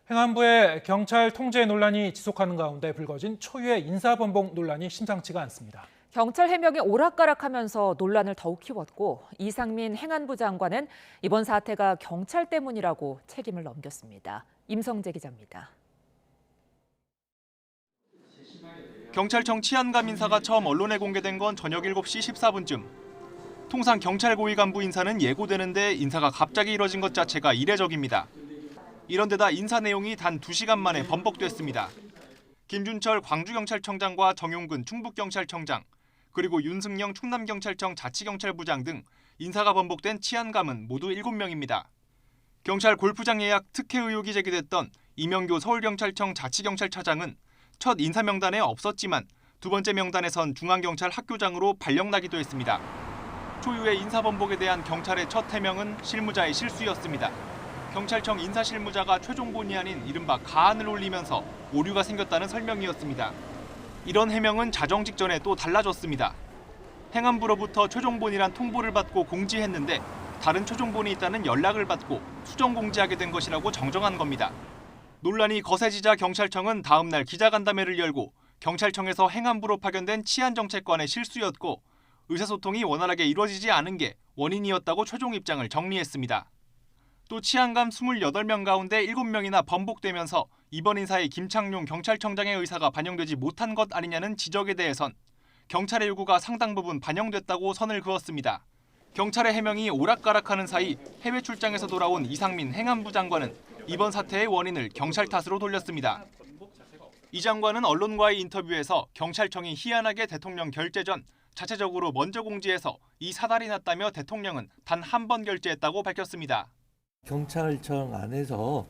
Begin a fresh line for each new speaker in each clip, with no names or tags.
행안부의 경찰 통제 논란이 지속하는 가운데 불거진 초유의 인사범벅 논란이 심상치가 않습니다.
경찰 해명이 오락가락하면서 논란을 더욱 키웠고 이상민 행안부 장관은 이번 사태가 경찰 때문이라고 책임을 넘겼습니다. 임성재 기자입니다.
경찰청 치안감 인사가 처음 언론에 공개된 건 저녁 7시 14분쯤. 통상 경찰 고위 간부 인사는 예고되는데 인사가 갑자기 이뤄진 것 자체가 이례적입니다. 이런데다 인사 내용이 단 2시간 만에 번복됐습니다. 김준철 광주경찰청장과 정용근 충북경찰청장, 그리고 윤승영 충남경찰청 자치경찰부장 등 인사가 번복된 치안감은 모두 7명입니다. 경찰 골프장 예약 특혜 의혹이 제기됐던 이명교 서울경찰청 자치경찰차장은 첫 인사 명단에 없었지만 두 번째 명단에선 중앙경찰 학교장으로 발령나기도 했습니다. 초유의 인사 번복에 대한 경찰의 첫 해명은 실무자의 실수였습니다. 경찰청 인사실무자가 최종본이 아닌 이른바 가안을 올리면서 오류가 생겼다는 설명이었습니다. 이런 해명은 자정 직전에 또 달라졌습니다. 행안부로부터 최종본이란 통보를 받고 공지했는데 다른 최종본이 있다는 연락을 받고 수정 공지하게 된 것이라고 정정한 겁니다. 논란이 거세지자 경찰청은 다음 날 기자간담회를 열고 경찰청에서 행안부로 파견된 치안정책관의 실수였고 의사소통이 원활하게 이루어지지 않은 게 원인이었다고 최종 입장을 정리했습니다. 또 치안감 28명 가운데 7명이나 번복되면서 이번 인사에 김창룡 경찰청장의 의사가 반영되지 못한 것 아니냐는 지적에 대해선 경찰의 요구가 상당 부분 반영됐다고 선을 그었습니다. 경찰의 해명이 오락가락하는 사이 해외 출장에서 돌아온 이상민 행안부 장관은 이번 사태의 원인을 경찰 탓으로 돌렸습니다. 이 장관은 언론과의 인터뷰에서 경찰청이 희한하게 대통령 결재 전 자체적으로 먼저 공지해서 이 사달이 났다며 대통령은 단 한 번 결재했다고 밝혔습니다.
경찰청 안에서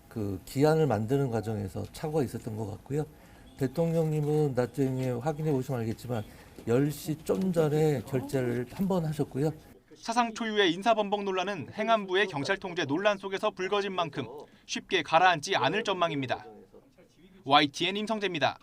그 기한을 만드는 과정에서 착오가 있었던 것 같고요. 대통령님은 나중에 확인해 보시면 알겠지만 10시 좀 전에 결재를 한 번 하셨고요.
사상 초유의 인사번복 논란은 행안부의 경찰 통제 논란 속에서 불거진 만큼 쉽게 가라앉지 않을 전망입니다. YTN 임성재입니다.